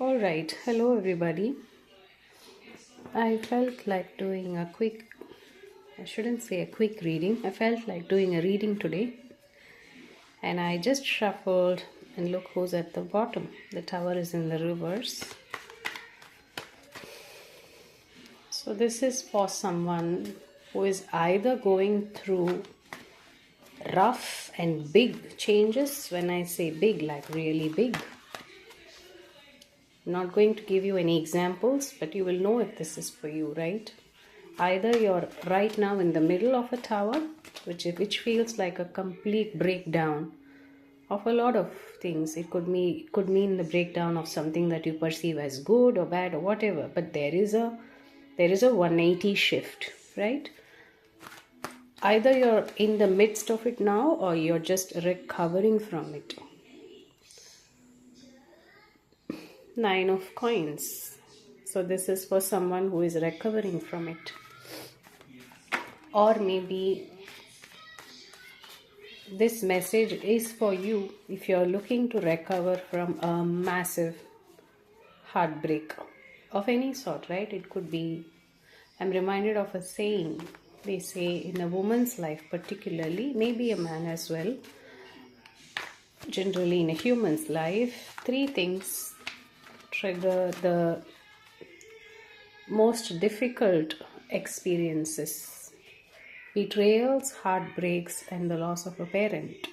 All right, hello everybody. I felt like doing a quick, I shouldn't say a quick reading, I felt like doing a reading today, and I just shuffled and look who's at the bottom. The tower is in the reverse. So, this is for someone who is either going through rough and big changes. When I say big, like really big, I'm not going to give you any examples, but you will know if this is for you, right? Either you're right now in the middle of a tower, which feels like a complete breakdown of a lot of things. It could mean the breakdown of something that you perceive as good or bad or whatever. But there is a 180 shift, right? Either you're in the midst of it now or you're just recovering from it. Nine of coins. So this is for someone who is recovering from it. Or maybe this message is for you if you're looking to recover from a massive heartbreak of any sort, right? It could be, I'm reminded of a saying. They say in a woman's life, particularly, maybe a man as well, generally in a human's life, three things trigger the most difficult experiences: betrayals, heartbreaks, and the loss of a parent.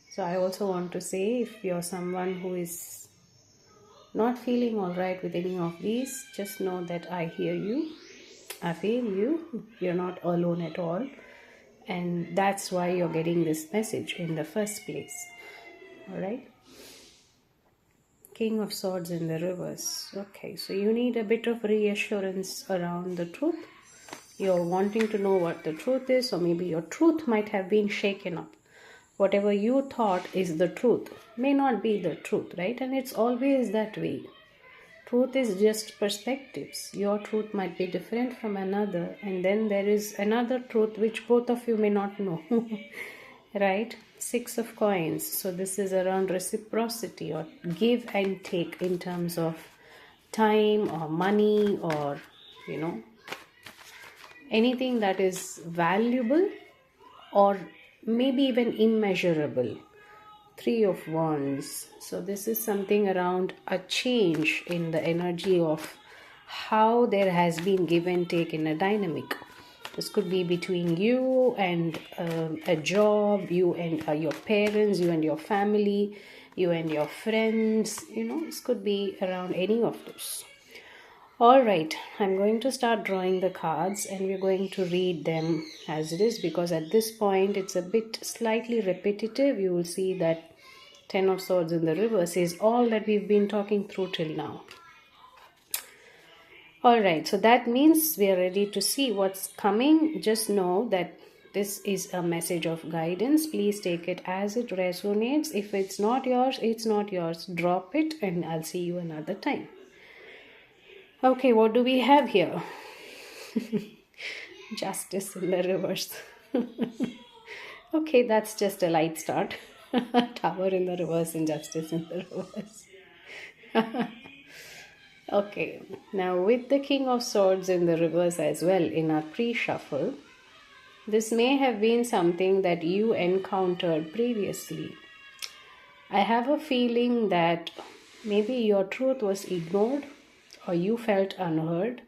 So I also want to say, if you're someone who is not feeling all right with any of these, just know that I hear you, I feel you, you're not alone at all, and that's why you're getting this message in the first place. All right. King of Swords in the reverse. Okay, so you need a bit of reassurance around the truth. You're wanting to know what the truth is, or maybe your truth might have been shaken up. Whatever you thought is the truth may not be the truth, right? And it's always that way. Truth is just perspectives. Your truth might be different from another, and then there is another truth which both of you may not know. Right? Six of coins. So this is around reciprocity or give and take in terms of time or money, or anything that is valuable or maybe even immeasurable. Three of Wands. So this is something around a change in the energy of how there has been give and take in a dynamic. This could be between you and a job, you and your parents, you and your family, you and your friends. This could be around any of those. All right, I'm going to start drawing the cards and we're going to read them as it is, because at this point it's a bit slightly repetitive. You will see that Ten of Swords in the reverse is all that we've been talking through till now. All right, so that means we are ready to see what's coming. Just know that this is a message of guidance. Please take it as it resonates. If it's not yours, it's not yours. Drop it and I'll see you another time. Okay, what do we have here? Justice in the reverse. Okay, that's just a light start. Tower in the reverse and Justice in the reverse. Okay, now with the King of Swords in the reverse as well in our pre-shuffle, this may have been something that you encountered previously. I have a feeling that maybe your truth was ignored or you felt unheard.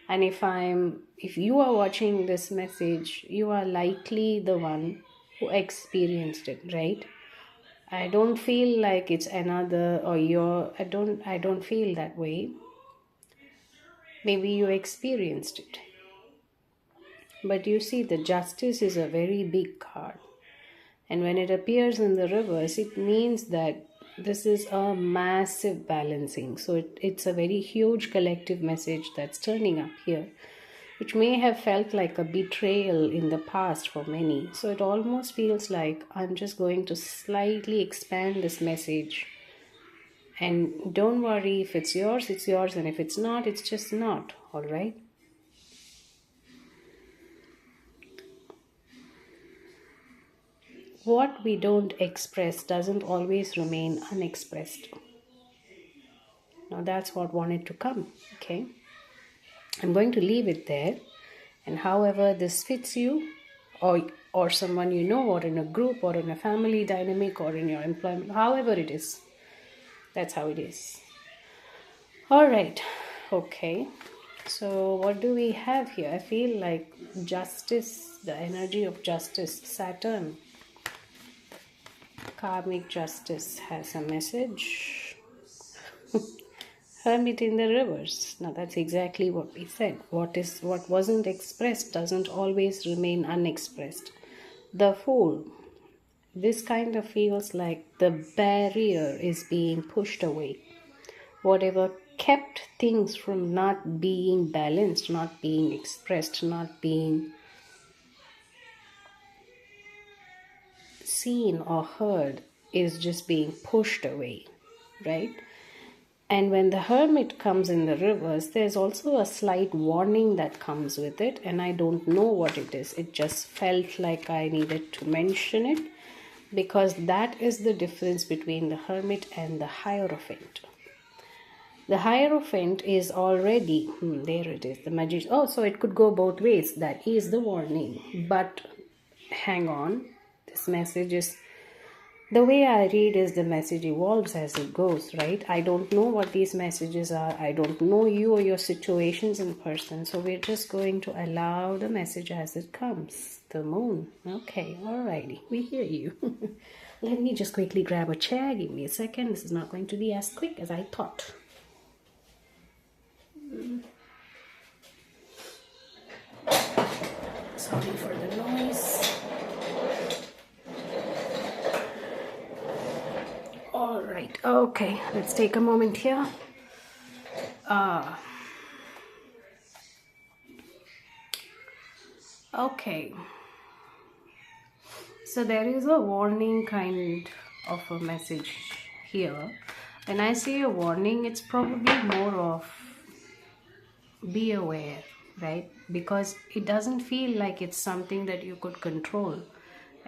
And if you are watching this message, you are likely the one who experienced it, right? I don't feel like it's another or I don't feel that way. Maybe you experienced it. But you see, the Justice is a very big card. And when it appears in the reverse, it means that this is a massive balancing. So it's a very huge collective message that's turning up here, which may have felt like a betrayal in the past for many. So it almost feels like I'm just going to slightly expand this message. And don't worry, if it's yours, it's yours. And if it's not, it's just not. All right? What we don't express doesn't always remain unexpressed. Now that's what wanted to come. Okay, I'm going to leave it there, and however this fits you, or someone you know, or in a group, or in a family dynamic, or in your employment, however it is, that's how it is. All right. Okay, so what do we have here? I feel like justice, the energy of justice, Saturn, karmic justice has a message. Hermit in the reverse. Now that's exactly what we said. What wasn't expressed doesn't always remain unexpressed. The Fool. This kind of feels like the barrier is being pushed away. Whatever kept things from not being balanced, not being expressed, not being seen or heard is just being pushed away, right? And when the Hermit comes in the reverse, there's also a slight warning that comes with it, and I don't know what it is. It just felt like I needed to mention it, because that is the difference between the Hermit and the Hierophant. The Hierophant is already, there it is, the Magician. Oh, so it could go both ways. That is the warning. But hang on, this message is, the way I read is the message evolves as it goes, right? I don't know what these messages are. I don't know you or your situations in person. So we're just going to allow the message as it comes. The Moon. Okay, alrighty. We hear you. Let me just quickly grab a chair. Give me a second. This is not going to be as quick as I thought. Sorry for the noise. All right, okay, let's take a moment here. Okay, so there is a warning kind of a message here. When I say a warning, it's probably more of be aware, right? Because it doesn't feel like it's something that you could control.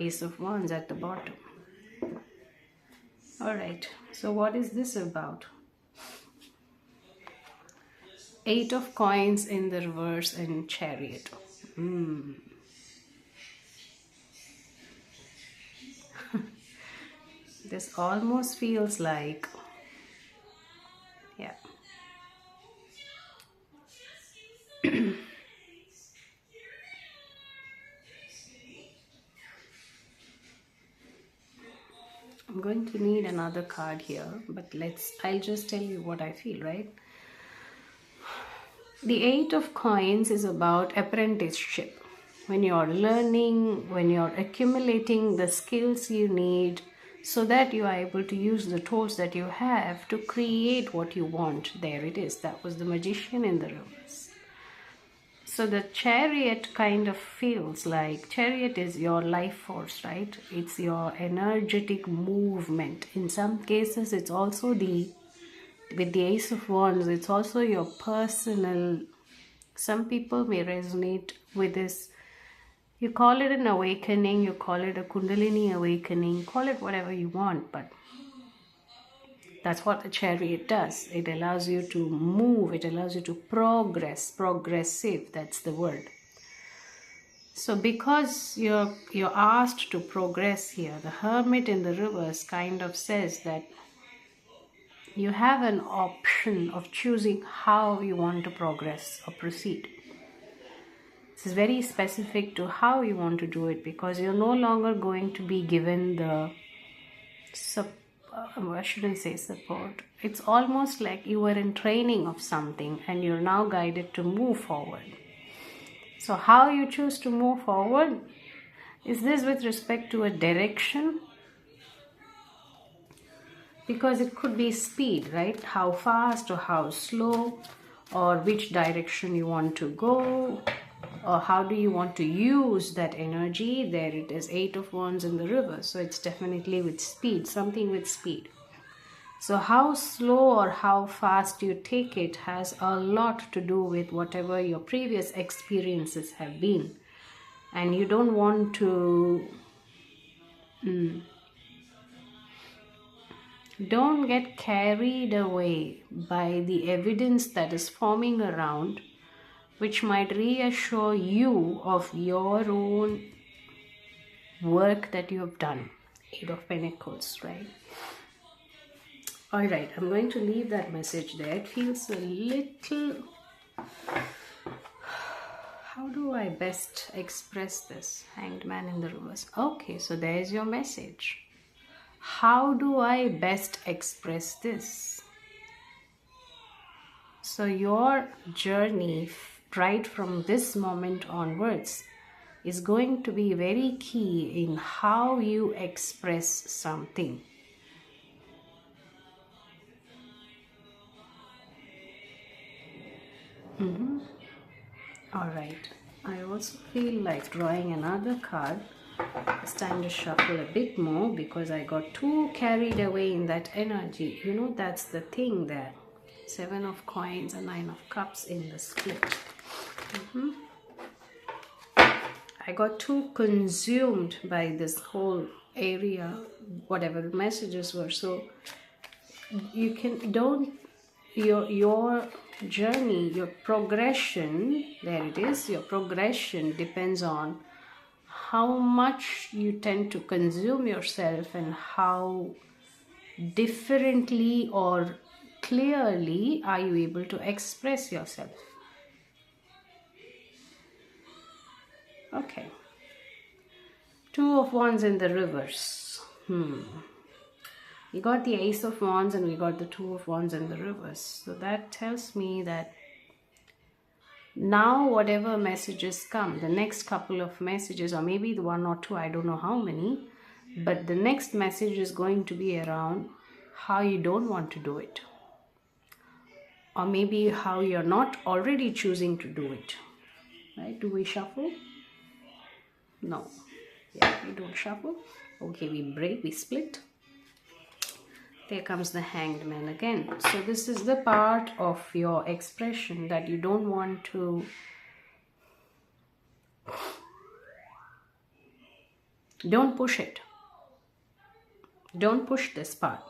Ace of Wands at the bottom. All right, so what is this about? Eight of Coins in the reverse and Chariot. This almost feels like, yeah. I'm going to need another card here, but I'll just tell you what I feel, right? The Eight of Coins is about apprenticeship. When you're learning, when you're accumulating the skills you need so that you are able to use the tools that you have to create what you want. There it is. That was the Magician in the reverse. So the Chariot kind of feels like, Chariot is your life force, right? It's your energetic movement. In some cases, it's also with the Ace of Wands, it's also your personal, some people may resonate with this. You call it an awakening, you call it a Kundalini awakening, call it whatever you want, but that's what the Chariot does. It allows you to move, it allows you to progress, progressive, that's the word. So because you're asked to progress here, the Hermit in the reverse kind of says that you have an option of choosing how you want to progress or proceed. This is very specific to how you want to do it, because you're no longer going to be given the I shouldn't say support. It's almost like you were in training of something and you're now guided to move forward. So how you choose to move forward, is this with respect to a direction? Because it could be speed, right? How fast or how slow, or which direction you want to go, or how do you want to use that energy. There it is, Eight of Wands in the reverse. So it's definitely with speed, something with speed. So how slow or how fast you take it has a lot to do with whatever your previous experiences have been. And you don't want to Don't get carried away by the evidence that is forming around, which might reassure you of your own work that you have done. Eight of Pentacles, right? All right, I'm going to leave that message there. It feels a little... How do I best express this? Hanged Man in the reverse. Okay, so there's your message. How do I best express this? So your journey right from this moment onwards is going to be very key in how you express something. All right, I also feel like drawing another card. It's time to shuffle a bit more because I got too carried away in that energy. You know, that's the thing there. 7 of Coins and 9 of Cups in the split. I got too consumed by this whole area, whatever the messages were. So you your journey, your progression, there it is, your progression depends on how much you tend to consume yourself and how differently or clearly are you able to express yourself. Okay. 2 of Wands in the reverse. We got the Ace of Wands and we got the 2 of Wands in the reverse. So that tells me that now whatever messages come, the next couple of messages, or maybe the 1 or 2, I don't know how many, but the next message is going to be around how you don't want to do it. Or maybe how you're not already choosing to do it. Right? Do we shuffle? No. Yeah, we don't shuffle. Okay, we break, we split. There comes the Hanged Man again. So this is the part of your expression that you don't want to... Don't push it. Don't push this part.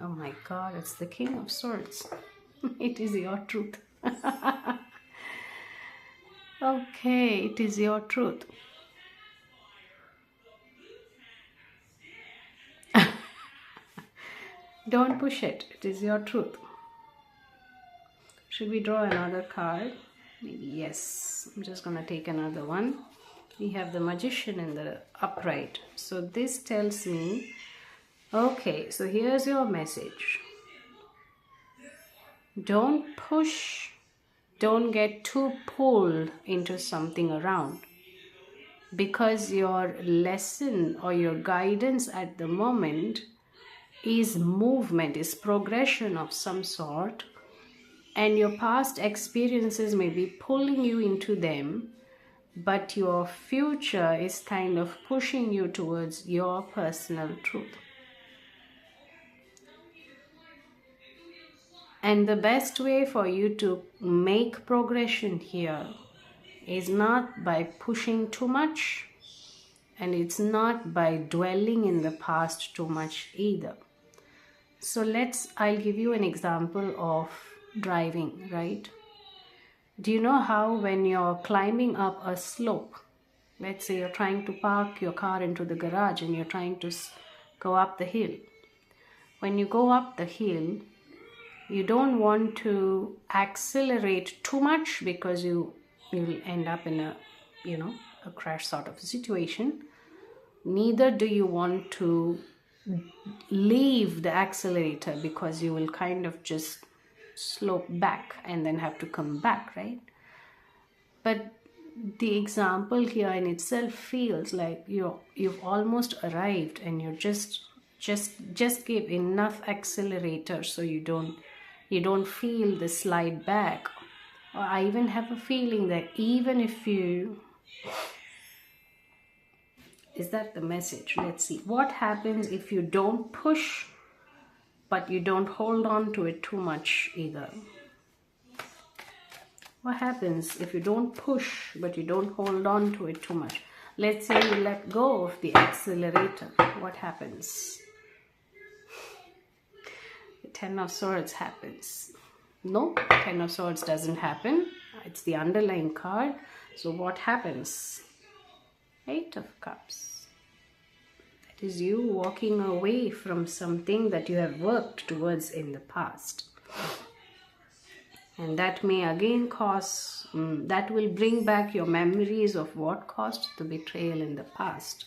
Oh my God, it's the King of Swords. It is your truth. Okay, it is your truth. Don't push it. It is your truth. Should we draw another card? Maybe yes. I'm just going to take another one. We have the Magician in the upright. So this tells me, okay, so here's your message. Don't push. Don't get too pulled into something around. Because your lesson or your guidance at the moment is movement, is progression of some sort, and your past experiences may be pulling you into them, but your future is kind of pushing you towards your personal truth. And the best way for you to make progression here is not by pushing too much, and it's not by dwelling in the past too much either. So I'll give you an example of driving, right? Do you know how when you're climbing up a slope, let's say you're trying to park your car into the garage and you're trying to go up the hill. When you go up the hill, you don't want to accelerate too much because you'll end up in a crash sort of situation. Neither do you want to leave the accelerator because you will kind of just slope back and then have to come back, right? But the example here in itself feels like you've almost arrived and you're just give enough accelerator so you don't feel the slide back. Or I even have a feeling that even if you... Is that the message? Let's see. What happens if you don't push, but you don't hold on to it too much either? What happens if you don't push, but you don't hold on to it too much? Let's say you let go of the accelerator. What happens? Ten of Swords happens. No, Ten of Swords doesn't happen. It's the underlying card. So what happens? Eight of Cups. That is you walking away from something that you have worked towards in the past. And that may again cause, that will bring back your memories of what caused the betrayal in the past.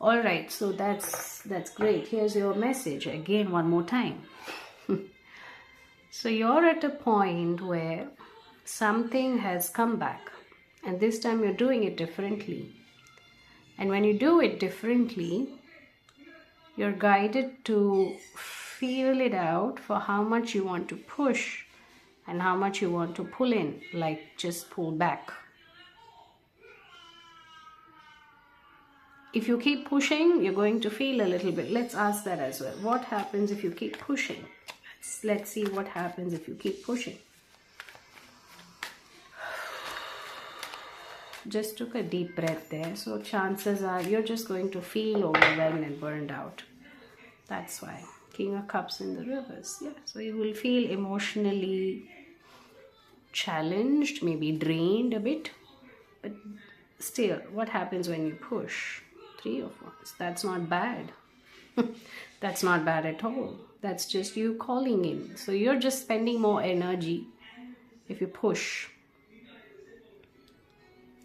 All right, so that's great. Here's your message again one more time. So you're at a point where something has come back, and this time you're doing it differently. And when you do it differently, you're guided to feel it out for how much you want to push and how much you want to pull in, like just pull back. If you keep pushing, you're going to feel a little bit. Let's ask that as well. What happens if you keep pushing? Let's see what happens if you keep pushing. Just took a deep breath there. So chances are you're just going to feel overwhelmed and burned out. That's why. King of Cups in the reverse. Yeah. So you will feel emotionally challenged, maybe drained a bit. But still, what happens when you push? Three of Wands. That's not bad. That's not bad at all. That's just you calling in. So you're just spending more energy if you push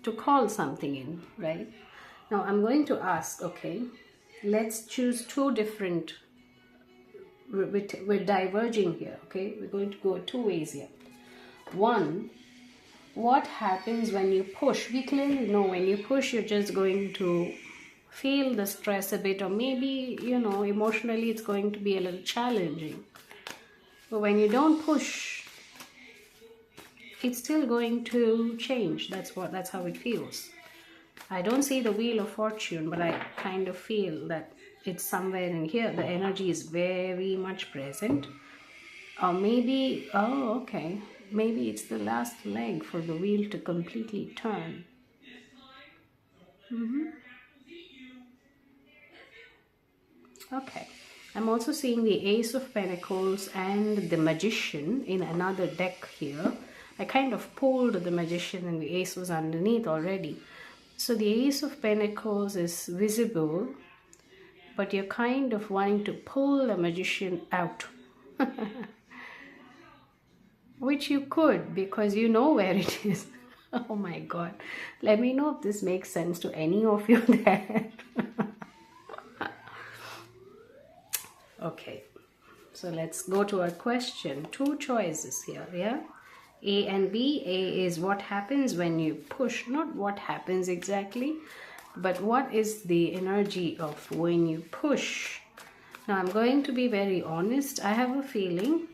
to call something in, right? Now I'm going to ask, okay, let's choose two different, we're diverging here, okay? We're going to go two ways here. One, what happens when you push? We clearly know when you push, you're just going to feel the stress a bit, or maybe, you know, emotionally it's going to be a little challenging. But when you don't push, it's still going to change. That's how it feels. I don't see the Wheel of Fortune, but I kind of feel that it's somewhere in here. The energy is very much present. Or maybe, oh, okay, maybe it's the last leg for the wheel to completely turn. Okay, I'm also seeing the Ace of Pentacles and the Magician in another deck here. I kind of pulled the Magician and the Ace was underneath already. So the Ace of Pentacles is visible, but you're kind of wanting to pull the Magician out. Which you could, because you know where it is. Oh my God. Let me know if this makes sense to any of you there. Okay, so let's go to our question. Two choices here, yeah? A and B. A is what happens when you push, not what happens exactly, but what is the energy of when you push. Now I'm going to be very honest. I have a feeling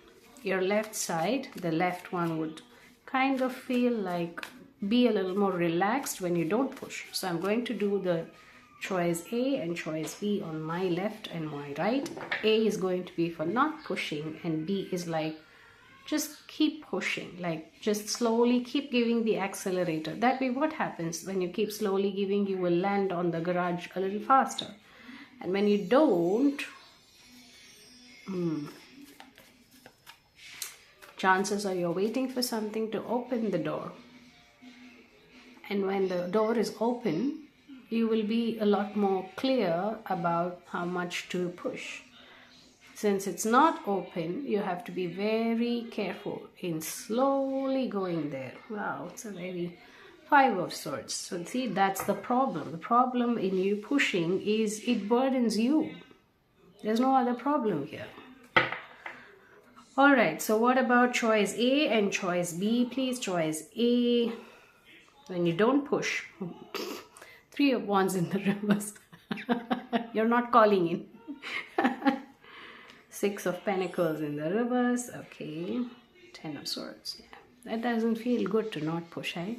your left side, the left one, would kind of feel like be a little more relaxed when you don't push. So I'm going to do the choice A and choice B on my left and my right. A is going to be for not pushing, and B is like just keep pushing, like just slowly keep giving the accelerator. That way what happens when you keep slowly giving, you will land on the garage a little faster. And when you don't, chances are you're waiting for something to open the door. And when the door is open, you will be a lot more clear about how much to push. Since it's not open, you have to be very careful in slowly going there. Wow, it's a very Five of Swords. So see, that's the problem. The problem in you pushing is it burdens you. There's no other problem here. All right, so what about choice A and choice B? Please, choice A. When you don't push. Three of Wands in the reverse. You're not calling in. Six of Pentacles in the reverse. Okay. Ten of Swords. Yeah. That doesn't feel good to not push, eh?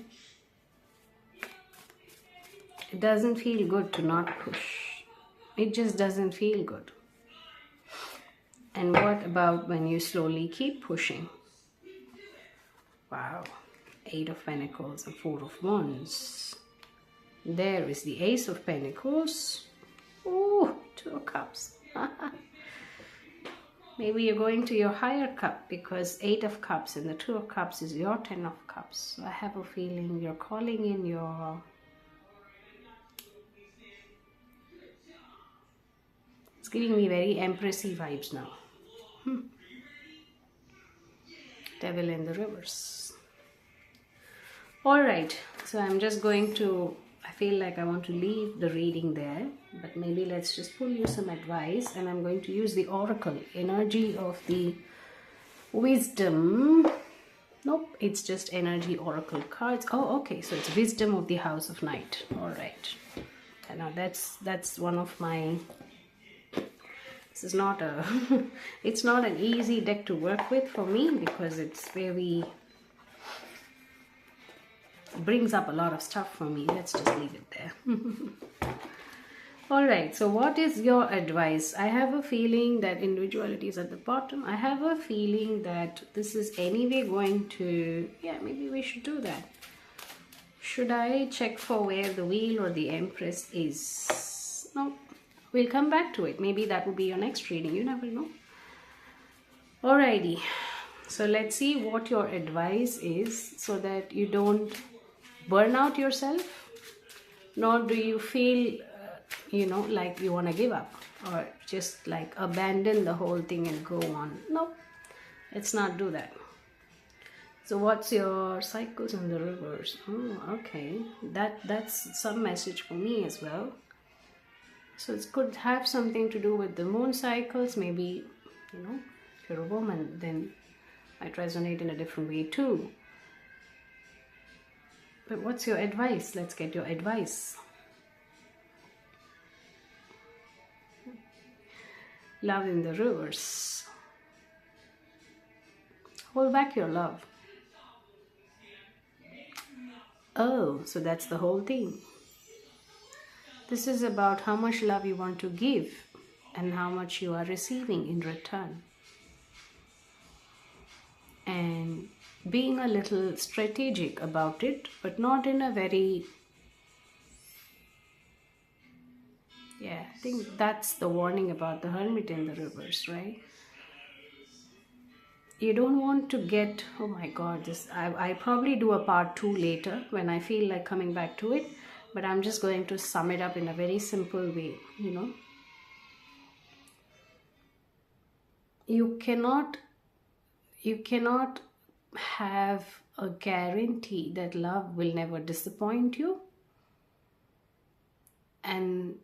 It doesn't feel good to not push. It just doesn't feel good. And what about when you slowly keep pushing? Wow. Eight of Pentacles and Four of Wands. There is the Ace of Pentacles. Ooh, Two of Cups. Maybe you're going to your higher cup, because 8 of cups and the 2 of cups is your 10 of cups. So I have a feeling you're calling in your... It's giving me very empressy vibes now. Devil in the reverse. Alright, so I'm just going to... I feel like I want to leave the reading there, but maybe let's just pull you some advice, and I'm going to use the oracle energy of the wisdom. Nope, it's just energy oracle cards. Oh, okay, so it's wisdom of the house of night. All right, and now that's one of my... This is not a it's not an easy deck to work with for me, because it's very... brings up a lot of stuff for me. Let's just leave it there. All right, so what is your advice? I have a feeling that individuality is at the bottom. I have a feeling that this is anyway going to... yeah, maybe we should do that. Should I check for where the wheel or the empress is? No, we'll come back to it. Maybe that will be your next reading. You never know. Alrighty, so let's see what your advice is, so that you don't burn out yourself, nor do you feel like you want to give up, or just like abandon the whole thing and go on. No, let's not do that. So what's your cycles in the reverse? Oh, okay, that's some message for me as well. So it could have something to do with the moon cycles. Maybe, if you're a woman, then might resonate in a different way too. But what's your advice? Let's get your advice. Love in the reverse. Hold back your love. Oh, so that's the whole thing. This is about how much love you want to give and how much you are receiving in return. And being a little strategic about it, but not in a very... yeah, I think that's the warning about the Hermit in the reverse, right? You don't want to get... oh my god, this I probably do a part 2 later when I feel like coming back to it, but I'm just going to sum it up in a very simple way. You cannot have a guarantee that love will never disappoint you, and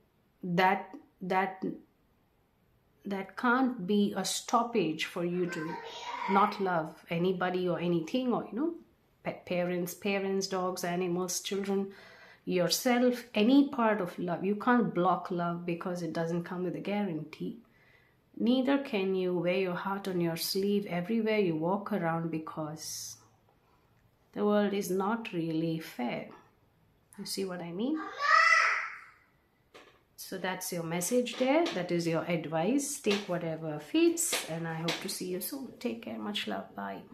that can't be a stoppage for you to not love anybody or anything, or parents, dogs, animals, children, yourself, any part of love. You can't block love because it doesn't come with a guarantee. Neither can you wear your heart on your sleeve everywhere you walk around, because the world is not really fair. You see what I mean? So that's your message there. That is your advice. Take whatever fits, and I hope to see you soon. Take care. Much love. Bye.